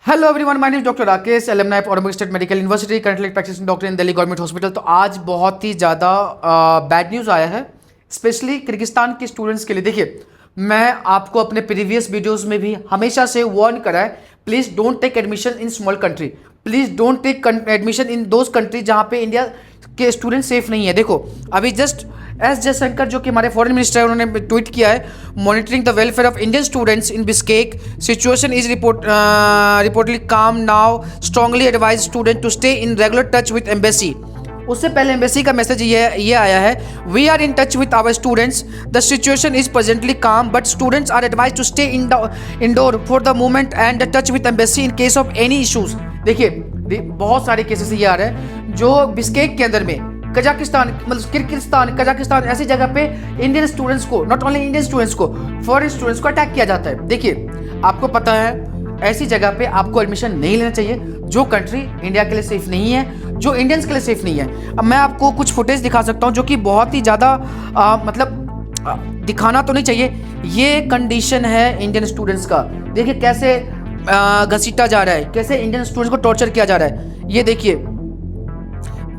Hello everyone, my name is doctor Rakesh, alumni of Aurangabad state medical university, currently practising doctor in Delhi government hospital. तो आज बहुत ही ज़्यादा bad news आया है, specially Kyrgyzstan के स्टूडेंट्स के लिए। देखिए, मैं आपको अपने प्रीवियस वीडियोस में भी हमेशा से वार्न करा है, please don't take admission in small country, please don't take admission in those country जहाँ पे इंडिया के स्टूडेंट सेफ नहीं है। देखो, अभी जस्ट एस जयशंकर जो कि हमारे फॉरेन मिनिस्टर है, उन्होंने ट्वीट किया है, monitoring the welfare of Indian students in Bishkek, situation is reportedly calm now, strongly advise student to stay in regular touch with embassy. उससे पहले एम्बेसी का मैसेज ये आया है, we are in touch with our students, the situation is presently calm but students are advise to stay indoor for the moment and touch with embassy in case of any issues. देखिए, बहुत सारे cases ये आ रहे हैं जो Bishkek के अंदर में कजाकिस्तान, मतलब किर्गिस्तान, कजाकिस्तान, ऐसी जगह पे इंडियन स्टूडेंट्स को, नॉट ओनली इंडियन स्टूडेंट्स को, फॉरेन स्टूडेंट्स को अटैक किया जाता है। देखिए, आपको पता है ऐसी जगह पे आपको एडमिशन नहीं लेना चाहिए जो कंट्री इंडिया के लिए सेफ नहीं है, जो इंडियंस के लिए सेफ नहीं है। अब मैं आपको कुछ फुटेज दिखा सकता हूँ जो कि बहुत ही ज़्यादा दिखाना तो नहीं चाहिए। ये कंडीशन है इंडियन स्टूडेंट्स का। देखिए कैसे घसीटा जा रहा है, कैसे इंडियन स्टूडेंट्स को टॉर्चर किया जा रहा है। ये देखिए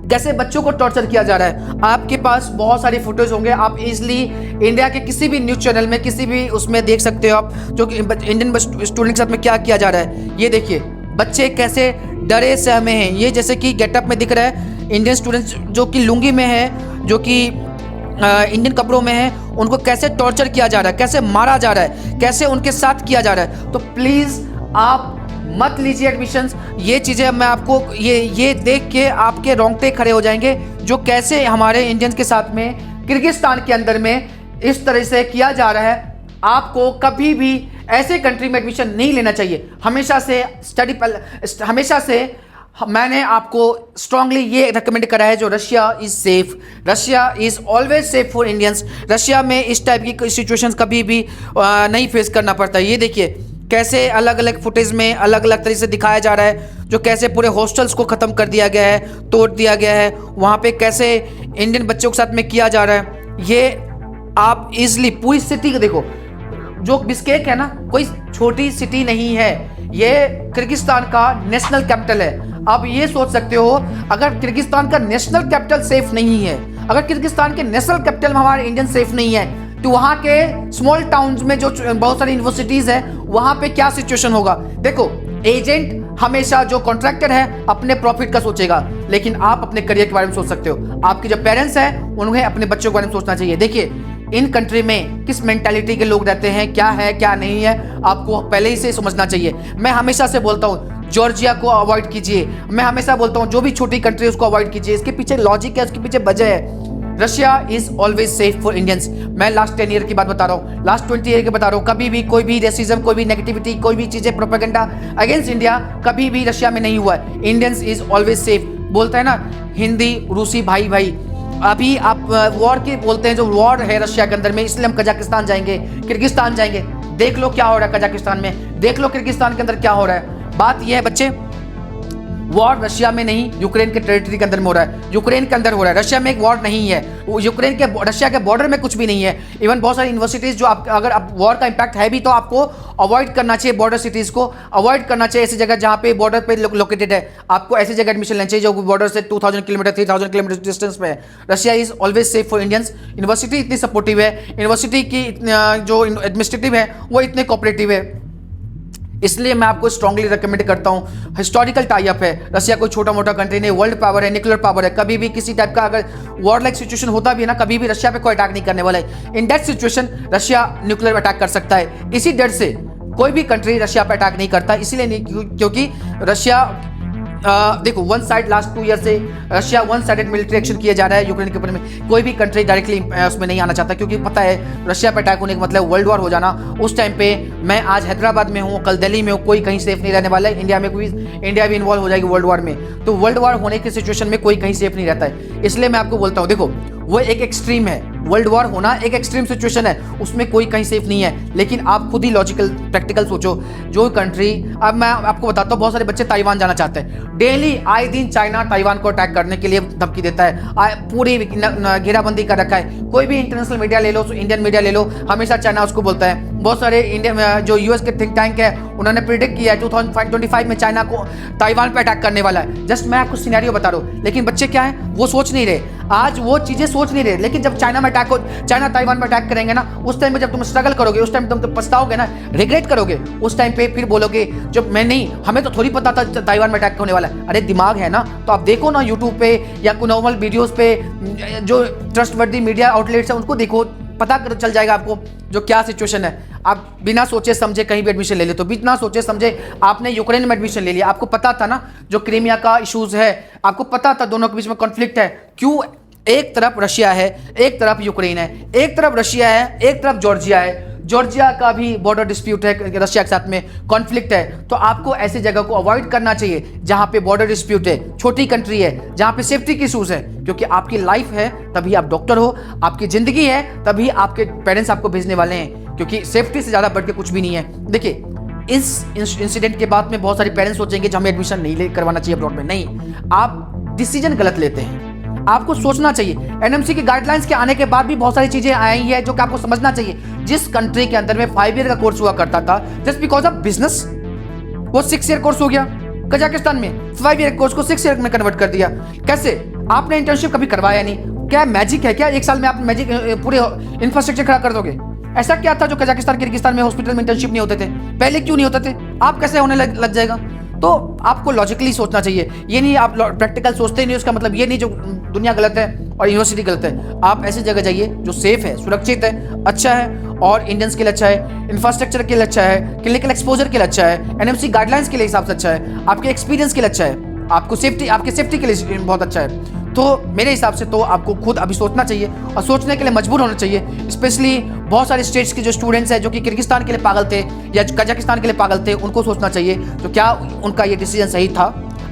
कैसे बच्चों को टॉर्चर किया जा रहा है। आपके पास बहुत सारी फोटोज होंगे, आप इजीली इंडिया के किसी भी न्यूज़ चैनल में, किसी भी उसमें देख सकते हो आप, जो कि इंडियन स्टूडेंट के साथ में क्या किया जा रहा है। ये देखिए बच्चे कैसे डरे सहमे हैं। ये जैसे कि गेटअप में दिख रहा है, इंडियन स्टूडेंट्स जो कि लुंगी में है, जो कि इंडियन कपड़ों में है, उनको कैसे टॉर्चर किया जा रहा है, कैसे मारा जा रहा है, कैसे उनके साथ किया जा रहा है। तो प्लीज़ आप मत लीजिए एडमिशन्स। ये चीज़ें मैं आपको ये देख के आपके रोंगटे खड़े हो जाएंगे, जो कैसे हमारे इंडियंस के साथ में किर्गिस्तान के अंदर में इस तरह से किया जा रहा है। आपको कभी भी ऐसे कंट्री में एडमिशन नहीं लेना चाहिए। हमेशा से मैंने आपको स्ट्रांगली ये रिकमेंड करा है, जो Russia is safe, Russia is always safe for Indians. Russia में इस टाइप की सिचुएशंस कभी भी नहीं फेस करना पड़ता। ये देखिए कैसे अलग अलग फुटेज में अलग अलग तरीके से दिखाया जा रहा है, जो कैसे पूरे हॉस्टल्स को ख़त्म कर दिया गया है, तोड़ दिया गया है, वहाँ पे कैसे इंडियन बच्चों के साथ में किया जा रहा है। ये आप इजली पूरी सिटी को देखो, जो बिश्केक है ना, कोई छोटी सिटी नहीं है, ये किर्गिस्तान का नेशनल कैपिटल है। आप ये सोच सकते हो, अगर किर्गिस्तान का नेशनल कैपिटल सेफ नहीं है, अगर किर्गिस्तान के नेशनल कैपिटल में हमारे इंडियन सेफ नहीं है, तो वहाँ के स्मॉल टाउन्स में जो बहुत सारी यूनिवर्सिटीज़ है, वहाँ पे क्या सिचुएशन होगा। देखो, एजेंट हमेशा, जो कॉन्ट्रैक्टर है, अपने प्रॉफिट का सोचेगा, लेकिन आप अपने करियर के बारे में सोच सकते हो। आपके जो पेरेंट्स हैं, उन्हें अपने बच्चों के बारे में सोचना चाहिए। देखिए इन कंट्री में किस मेंटालिटी के लोग रहते हैं, क्या है क्या नहीं है, आपको पहले ही से समझना चाहिए। मैं हमेशा से बोलता हूँ जॉर्जिया को अवॉइड कीजिए, मैं हमेशा बोलता हूँ जो भी छोटी कंट्री है उसको अवॉइड कीजिए। इसके पीछे लॉजिक है, उसके पीछे वजह है। Russia is always safe for Indians. मैं लास्ट 10 ईयर की बात बता रहा हूँ, लास्ट 20 ईयर की बता रहा हूँ। कभी भी कोई भी रेसिज्म, कोई भी नेगेटिविटी, कोई भी चीज़ें, प्रोपेगेंडा अगेंस्ट इंडिया कभी भी रशिया में नहीं हुआ है। Indians is always safe. बोलता है ना हिंदी रूसी भाई भाई, अभी आप वॉर की बोलते हैं, जो वॉर है रशिया के अंदर में, इसलिए हम कजाकिस्तान जाएंगे, किर्गिस्तान जाएंगे। देख लो क्या हो रहा है कजाकिस्तान में, देख लो किर्गिस्तान के अंदर क्या हो रहा है। बात यह है बच्चे, वॉर रशिया में नहीं, यूक्रेन के टेरिटरी के अंदर में हो रहा है, यूक्रेन के अंदर हो रहा है। रशिया में एक वॉर नहीं है, यूक्रेन के रशिया के बॉर्डर में कुछ भी नहीं है। इवन बहुत सारी यूनिवर्सिटीज़ जो आप, अगर आप वॉर का इंपैक्ट है भी, तो आपको अवॉइड करना चाहिए, बॉर्डर सिटीज़ को अवॉइड करना चाहिए। ऐसी जगह जहाँ पे बॉर्डर पे लोकेटेड है, आपको ऐसी जगह एडमिशन लेना चाहिए जो बॉर्डर से 2000 किलोमीटर 3000 किलोमीटर डिस्टेंस पे है। Russia is always safe for Indians. University इतनी सपोर्टिव है, यूनिवर्सिटी की जो एडमिनिस्ट्रेटिव है वो इतने कोऑपरेटिव है, इसलिए मैं आपको स्ट्रांगली रिकमेंड करता हूँ। हिस्टोरिकल टाई अप है, रशिया कोई छोटा मोटा कंट्री नहीं, वर्ल्ड पावर है, न्यूक्लियर पावर है। कभी भी किसी टाइप का अगर वॉर लाइक सिचुएशन होता भी है ना, कभी भी रशिया पे कोई अटैक नहीं करने वाला है। In that situation Russia nuclear attack कर सकता है। इसी डर से कोई भी कंट्री रशिया पे अटैक नहीं करता, इसीलिए नहीं क्योंकि रशिया देखो वन साइड लास्ट 2 ईयर से Russia one sided military action किया जा रहा है यूक्रेन के ऊपर में। कोई भी कंट्री डायरेक्टली उसमें नहीं आना चाहता, क्योंकि पता है रशिया पे अटैक होने का मतलब वर्ल्ड वॉर हो जाना। उस टाइम पे मैं आज हैदराबाद में हूँ, कल दिल्ली में हूँ, कोई कहीं सेफ नहीं रहने वाला है। इंडिया भी इन्वॉल्व हो जाएगी वर्ल्ड वॉर में, तो वर्ल्ड वॉर होने की सिचुएशन में कोई कहीं सेफ नहीं रहता है। इसलिए मैं आपको बोलता हूँ, देखो वो एक एक्सट्रीम है, वर्ल्ड वॉर होना एक एक्सट्रीम सिचुएशन है, उसमें कोई कहीं सेफ नहीं है। लेकिन आप खुद ही लॉजिकल प्रैक्टिकल सोचो, जो कंट्री, अब मैं आपको बताता हूँ, बहुत सारे बच्चे ताइवान जाना चाहते हैं। डेली आए दिन चाइना ताइवान को अटैक करने के लिए धमकी देता है, पूरी घेराबंदी कर रखा है। कोई भी इंटरनेशनल मीडिया ले लो, इंडियन मीडिया ले लो, हमेशा चाइना उसको बोलता है बहुत सारे इंडिया में जो यूएस के थिंक टैंक है उन्होंने प्रिडिक्ट किया है 2025 में चाइना को ताइवान पे अटैक करने वाला है। जस्ट मैं आपको सिनेरियो बता रहा हूँ, लेकिन बच्चे क्या है वो सोच नहीं रहे, आज वो चीजें सोच नहीं रहे। लेकिन जब चाइना ताइवान में अटैक करेंगे ना, उस टाइम पे जब तुम स्ट्रगल करोगे, उस टाइम तुम पछताओगे ना, रिग्रेट करोगे, उस टाइम पे फिर बोलोगे जब मैं नहीं, हमें तो थोड़ी पता था ताइवान में अटैक होने वाला है। अरे दिमाग है ना, तो आप देखो ना यूट्यूब पे या कोई नॉर्मल वीडियोस पे, जो ट्रस्टवर्दी मीडिया आउटलेट्स है उनको देखो, पता चल जाएगा आपको जो क्या सिचुएशन है। आप बिना सोचे समझे कहीं भी एडमिशन ले ले, तो बिना सोचे समझे आपने यूक्रेन में एडमिशन ले लिया, आपको पता था ना जो क्रीमिया का इश्यूज है, आपको पता था दोनों के बीच में कॉन्फ्लिक्ट है। क्यों? एक तरफ रशिया है, एक तरफ यूक्रेन है, एक तरफ रशिया है, एक तरफ जॉर्जिया है। जॉर्जिया का भी बॉर्डर डिस्प्यूट है, रशिया के साथ में कॉन्फ्लिक्ट है। तो आपको ऐसी जगह को अवॉइड करना चाहिए जहां पे बॉर्डर डिस्प्यूट है, छोटी कंट्री है, जहां पे सेफ्टी के इशूज है। क्योंकि आपकी लाइफ है तभी आप डॉक्टर हो, आपकी जिंदगी है तभी आपके पेरेंट्स आपको भेजने वाले हैं, क्योंकि सेफ्टी से ज्यादा बढ़ के कुछ भी नहीं है। देखिए, इस इंसिडेंट के बाद में बहुत सारे पेरेंट्स सोचेंगे कि हमें एडमिशन नहीं करवाना चाहिए अब्रॉड में। नहीं, आप डिसीजन गलत लेते हैं, आपको सोचना चाहिए। एनएमसी की गाइडलाइंस के आने के बाद भी बहुत सारी चीजें आई हैं जो कि आपको समझना चाहिए। जिस कंट्री के अंदर में 5 ईयर का कोर्स हुआ करता था, जस्ट बिकॉज ऑफ बिजनेस, वो 6 ईयर कोर्स हो गया। कजाकिस्तान में 5 ईयर कोर्स को 6 ईयर में कन्वर्ट कर दिया। कैसे? आपने इंटर्नशिप कभी करवाया नहीं। क्या मैजिक है क्या? एक साल में आप मैजिक पूरे इंफ्रास्ट्रक्चर खड़ा कर दोगे? ऐसा क्या था जो कजाकिस्तान किर्गिस्तान में हॉस्पिटल में इंटर्नशिप नहीं होते थे? पहले क्यों नहीं होते थे? आप कैसे होने लग जाएगा? तो आपको लॉजिकली सोचना चाहिए। ये नहीं आप प्रैक्टिकल सोचते नहीं, उसका मतलब ये नहीं जो दुनिया गलत है और यूनिवर्सिटी गलत है। आप ऐसी जगह जाइए जो सेफ है, सुरक्षित है, अच्छा है और इंडियंस के लिए अच्छा है, इंफ्रास्ट्रक्चर के लिए अच्छा है, क्लिनिकल एक्सपोजर के लिए अच्छा है, एनएमसी गाइडलाइंस के लिए हिसाब से अच्छा है, आपके एक्सपीरियंस के लिए अच्छा है, आपको सेफ्टी, आपके सेफ्टी के लिए बहुत अच्छा है। तो मेरे हिसाब से तो आपको खुद अभी सोचना चाहिए और सोचने के लिए मजबूर होना चाहिए। स्पेशली बहुत सारे स्टेट्स के जो स्टूडेंट्स हैं जो कि किर्गिस्तान के लिए पागल थे या कजाकिस्तान के लिए पागल थे, उनको सोचना चाहिए तो क्या उनका ये डिसीजन सही था।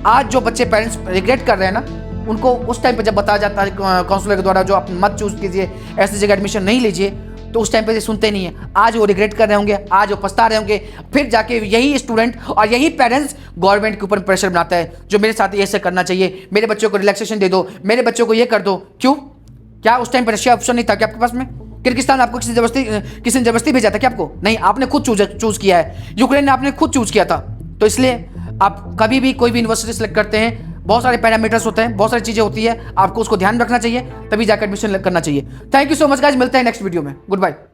आज जो बच्चे पेरेंट्स रिग्रेट कर रहे हैं ना, उनको उस टाइम पे जब बताया जाता है काउंसलर के द्वारा जो आप मत चूज कीजिए, ऐसी जगह एडमिशन नहीं लीजिए, तो उस टाइम पे सुनते नहीं है। आज वो रिग्रेट कर रहे होंगे, आज वो पछता रहे होंगे, फिर जाके यही स्टूडेंट और यही पेरेंट्स गवर्नमेंट के ऊपर प्रेशर बनाता है जो मेरे साथ ऐसे करना चाहिए, मेरे बच्चों को रिलैक्सेशन दे दो, मेरे बच्चों को ये कर दो। क्यों? क्या उस टाइम पर रशिया ऑप्शन नहीं था क्या आपके पास में? किर्गिस्तान आपको किसी ने जबरदस्ती भेजा था क्या आपको? नहीं, आपने खुद चूज किया है। यूक्रेन ने आपने खुद चूज किया था। तो इसलिए आप कभी भी कोई भी यूनिवर्सिटी सेलेक्ट करते हैं, बहुत सारे पैरामीटर्स होते हैं, बहुत सारी चीजें होती है, आपको उसको ध्यान रखना चाहिए, तभी जाकर एडमिशन करना चाहिए। Thank you so much guys, मिलते हैं नेक्स्ट वीडियो में। Good bye.